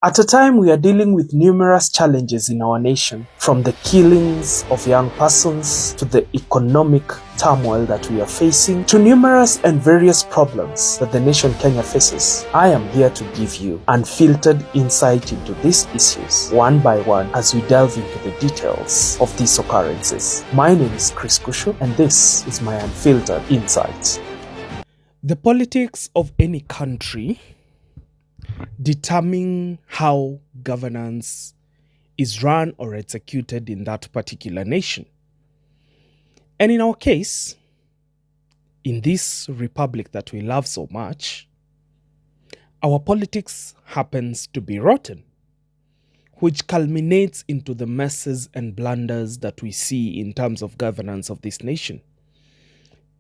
At a time we are dealing with numerous challenges in our nation, from the killings of young persons to the economic turmoil that we are facing, to numerous and various problems that the nation Kenya faces, I am here to give you unfiltered insight into these issues, one by one, as we delve into the details of these occurrences. My name is Chris Kushu, and this is my unfiltered insight. The politics of any country determine how governance is run or executed in that particular nation. And in our case, in this republic that we love so much, our politics happens to be rotten, which culminates into the messes and blunders that we see in terms of governance of this nation.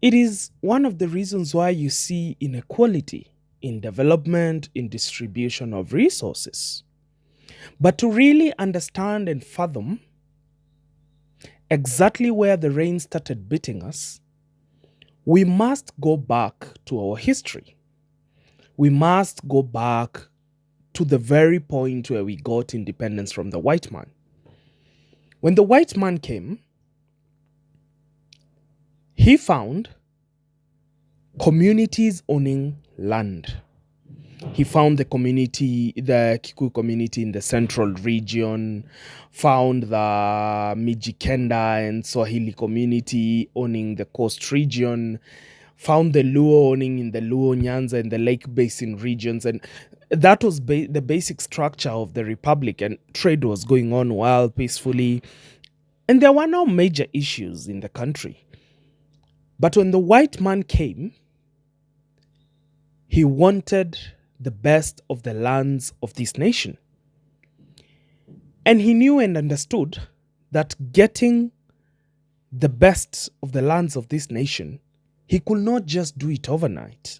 It is one of the reasons why you see inequality in development, in distribution of resources. But to really understand and fathom exactly where the rain started beating us, we must go back to our history. We must go back to the very point where we got independence from the white man. When the white man came, he found communities owning land. He found the Kikuyu community in the central region, found the Mijikenda and Swahili community owning the coast region, found the Luo owning in the Luo, Nyanza and the Lake Basin regions. And that was the basic structure of the republic, and trade was going on well, peacefully. And there were no major issues in the country. But when the white man came, he wanted the best of the lands of this nation. And he knew and understood that getting the best of the lands of this nation, he could not just do it overnight.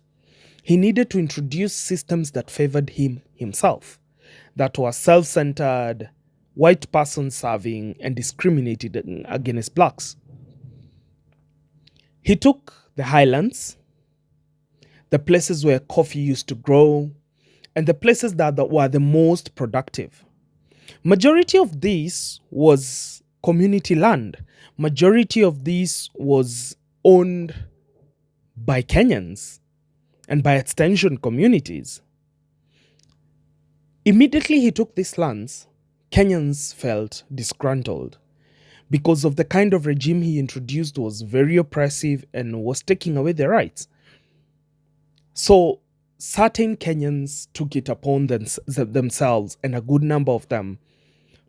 He needed to introduce systems that favored himself, that were self-centered, white person serving, and discriminated against blacks. He took the highlands, the places where coffee used to grow, and the places that were the most productive. Majority of this was community land. Majority of this was owned by Kenyans and by extension communities. Immediately he took these lands, Kenyans felt disgruntled because of the kind of regime he introduced was very oppressive and was taking away their rights. So certain Kenyans took it upon themselves, and a good number of them,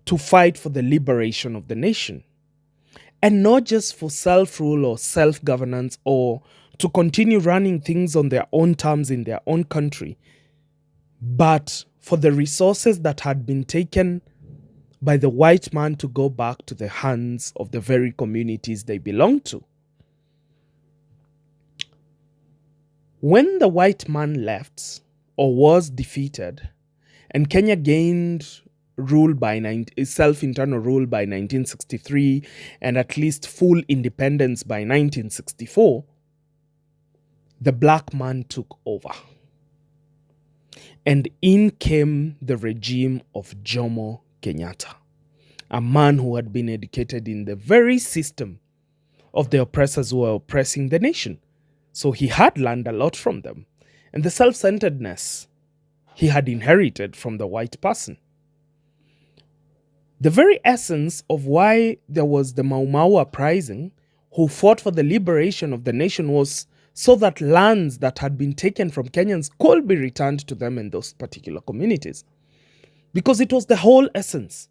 to fight for the liberation of the nation. And not just for self-rule or self-governance or to continue running things on their own terms in their own country, but for the resources that had been taken by the white man to go back to the hands of the very communities they belonged to. When the white man left or was defeated, and Kenya gained self-internal rule by 1963 and at least full independence by 1964, the black man took over. And in came the regime of Jomo Kenyatta, a man who had been educated in the very system of the oppressors who were oppressing the nation. So he had learned a lot from them. And the self-centeredness he had inherited from the white person. The very essence of why there was the Mau Mau uprising, who fought for the liberation of the nation, was so that lands that had been taken from Kenyans could be returned to them in those particular communities. Because it was the whole essence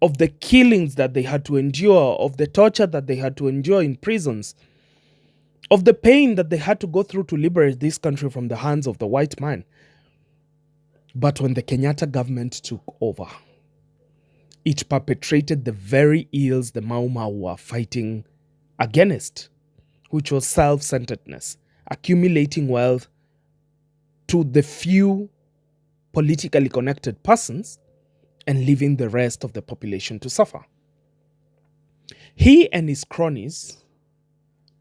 of the killings that they had to endure, of the torture that they had to endure in prisons, of the pain that they had to go through to liberate this country from the hands of the white man. But when the Kenyatta government took over, it perpetrated the very ills the Mau Mau were fighting against, which was self-centeredness, accumulating wealth to the few politically connected persons and leaving the rest of the population to suffer. He and his cronies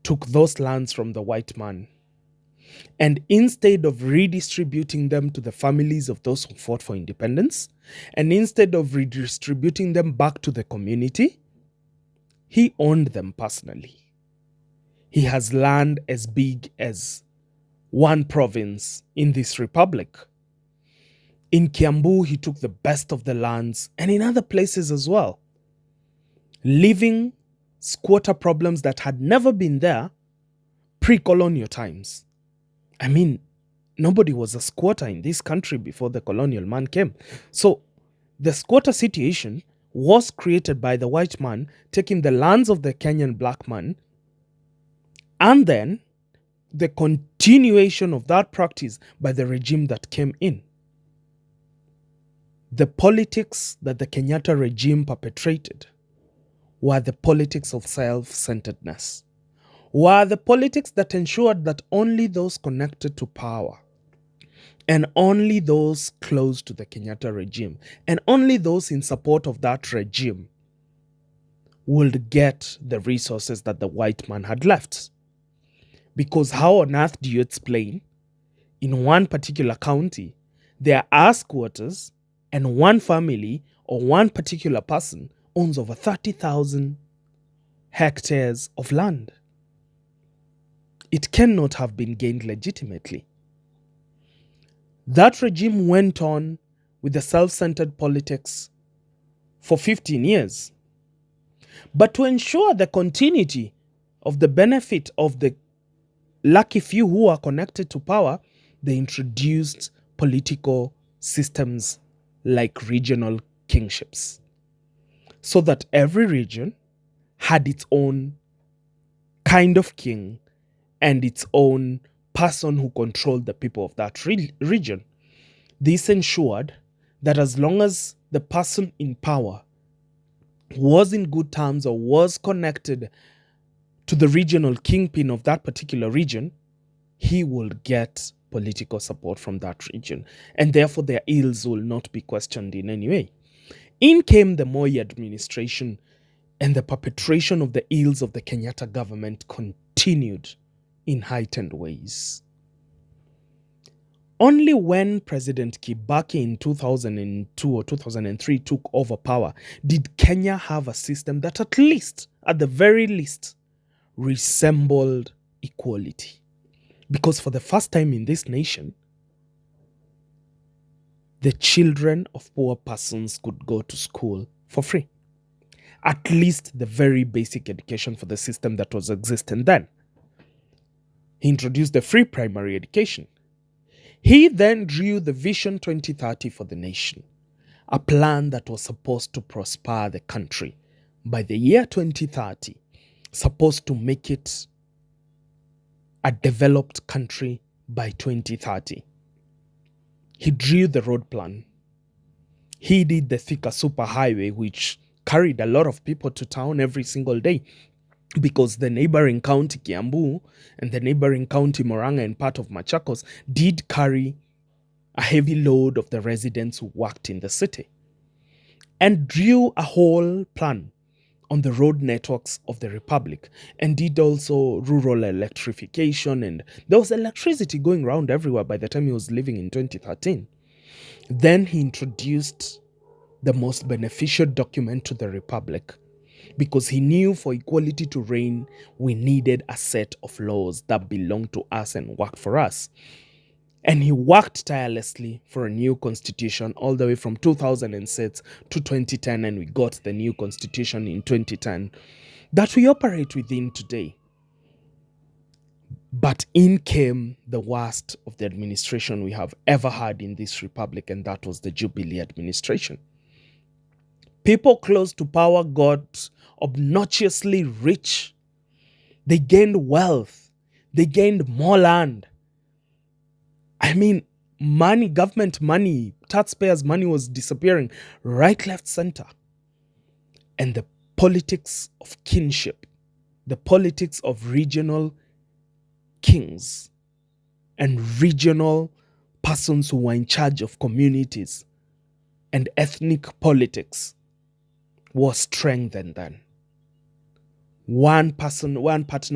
took those lands from the white man And instead of redistributing them to the families of those who fought for independence, and instead of redistributing them back to the community, he owned them personally. He has land as big as one province in this republic. In Kiambu, he took the best of the lands, and in other places as well, leaving squatter problems that had never been there pre-colonial times. I mean, nobody was a squatter in this country before the colonial man came. So the squatter situation was created by the white man taking the lands of the Kenyan black man, and then the continuation of that practice by the regime that came in. The politics that the Kenyatta regime perpetrated were the politics of self-centeredness, were the politics that ensured that only those connected to power and only those close to the Kenyatta regime and only those in support of that regime would get the resources that the white man had left. Because how on earth do you explain in one particular county there are squatters and one family or one particular person owns over 30,000 hectares of land? It cannot have been gained legitimately. That regime went on with the self-centered politics for 15 years. But to ensure the continuity of the benefit of the lucky few who are connected to power, they introduced political systems like regional kingships, so that every region had its own kind of king and its own person who controlled the people of that region. This ensured that as long as the person in power was in good terms or was connected to the regional kingpin of that particular region, he will get political support from that region, and therefore their ills will not be questioned in any way. In came the Moi administration, and the perpetration of the ills of the Kenyatta government continued in heightened ways. Only when President Kibaki in 2002 or 2003 took over power did Kenya have a system that at least, at the very least, resembled equality. Because for the first time in this nation, the children of poor persons could go to school for free. At least the very basic education for the system that was existing then. He introduced the free primary education. He then drew the Vision 2030 for the nation, a plan that was supposed to prosper the country by the year 2030, supposed to make it a developed country by 2030. He drew the road plan. He did the Thika superhighway, which carried a lot of people to town every single day, because the neighboring county Kiambu and the neighboring county Murang'a and part of Machakos did carry a heavy load of the residents who worked in the city, and drew a whole plan on the road networks of the republic, and did also rural electrification, and there was electricity going around everywhere by the time he was living in 2013. Then he introduced the most beneficial document to the republic, because he knew for equality to reign, we needed a set of laws that belonged to us and worked for us. And he worked tirelessly for a new constitution all the way from 2006 to 2010, and we got the new constitution in 2010 that we operate within today. But in came the worst of the administration we have ever had in this republic, and that was the Jubilee administration. People close to power got obnoxiously rich. They gained wealth. They gained more land. I mean, money, government money, taxpayers' money was disappearing right, left, center. And the politics of kinship, the politics of regional kings and regional persons who were in charge of communities and ethnic politics was strengthened then. One partner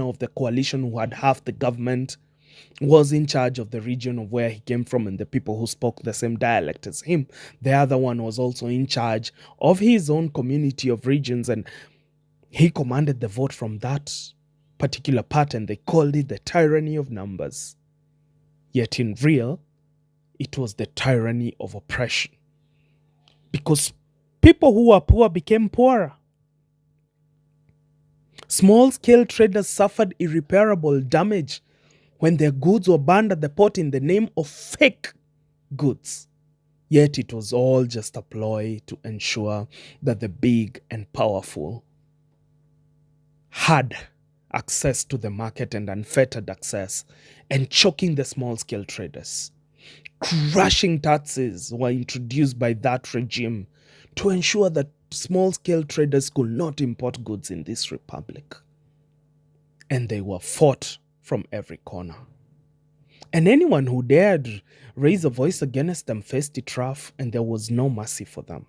of the coalition who had half the government was in charge of the region of where he came from and the people who spoke the same dialect as him. The other one was also in charge of his own community of regions, and he commanded the vote from that particular part, and they called it the tyranny of numbers. Yet in real, it was the tyranny of oppression. Because people who were poor became poorer. Small-scale traders suffered irreparable damage when their goods were burned at the port in the name of fake goods. Yet it was all just a ploy to ensure that the big and powerful had access to the market and unfettered access, and choking the small-scale traders. Crushing taxes were introduced by that regime to ensure that small-scale traders could not import goods in this republic. And they were fought from every corner. And anyone who dared raise a voice against them faced it rough, and there was no mercy for them.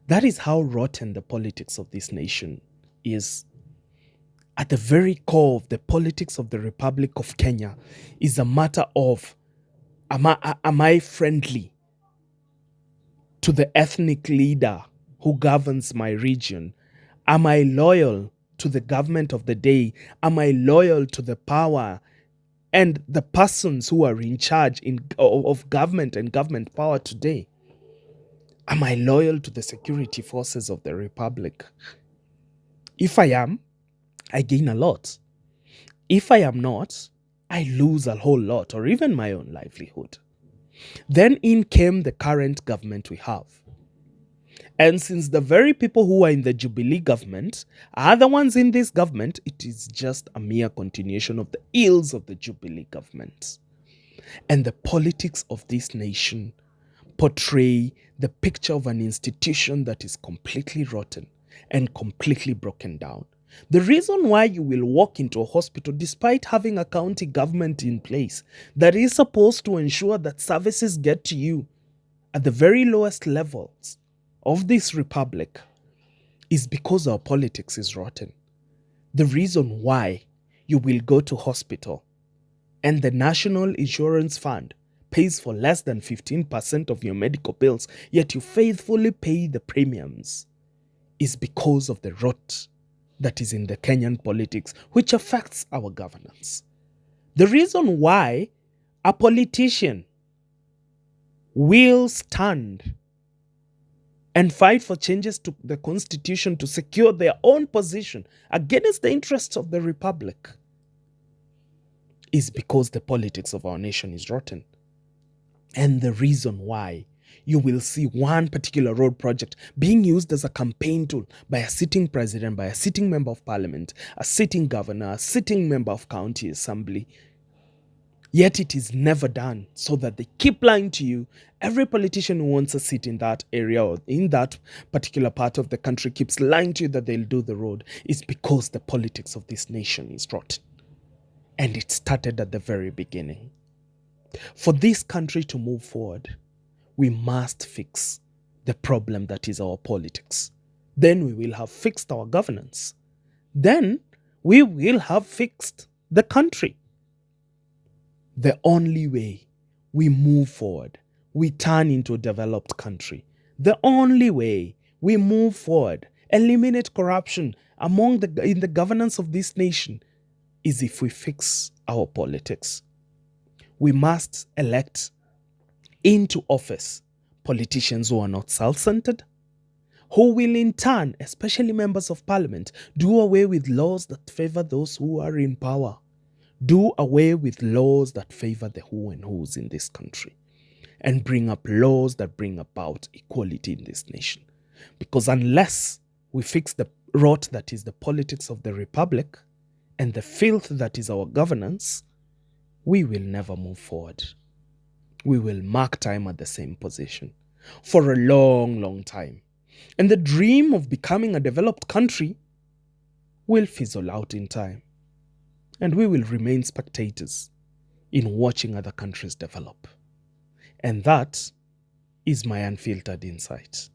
That is how rotten the politics of this nation is. At the very core of the politics of the Republic of Kenya is a matter of, am I friendly to the ethnic leader who governs my region? Am I loyal to the government of the day? Am I loyal to the power and the persons who are in charge of government and government power today? Am I loyal to the security forces of the Republic? If I am, I gain a lot. If I am not, I lose a whole lot, or even my own livelihood. Then in came the current government we have. And since the very people who are in the Jubilee government are the ones in this government, it is just a mere continuation of the ills of the Jubilee government. And the politics of this nation portray the picture of an institution that is completely rotten and completely broken down. The reason why you will walk into a hospital despite having a county government in place that is supposed to ensure that services get to you at the very lowest levels of this republic is because our politics is rotten. The reason why you will go to hospital and the National Insurance Fund pays for less than 15% of your medical bills, yet you faithfully pay the premiums, is because of the rot that is in the Kenyan politics, which affects our governance. The reason why a politician will stand and fight for changes to the constitution to secure their own position against the interests of the republic is because the politics of our nation is rotten. And the reason why you will see one particular road project being used as a campaign tool by a sitting president, by a sitting member of parliament, a sitting governor, a sitting member of county assembly. Yet it is never done, so that they keep lying to you. Every politician who wants a seat in that area or in that particular part of the country keeps lying to you that they'll do the road. It's because the politics of this nation is rotten. And it started at the very beginning. For this country to move forward, we must fix the problem that is our politics. Then we will have fixed our governance. Then we will have fixed the country. The only way we move forward, we turn into a developed country. The only way we move forward, eliminate corruption in the governance of this nation, is if we fix our politics. We must elect into office politicians who are not self-centered, who will in turn, especially members of parliament, do away with laws that favor those who are in power. Do away with laws that favor the who and whos in this country, and bring up laws that bring about equality in this nation. Because unless we fix the rot that is the politics of the republic and the filth that is our governance, we will never move forward. We will mark time at the same position for a long, long time. And the dream of becoming a developed country will fizzle out in time. And we will remain spectators in watching other countries develop. And that is my unfiltered insight.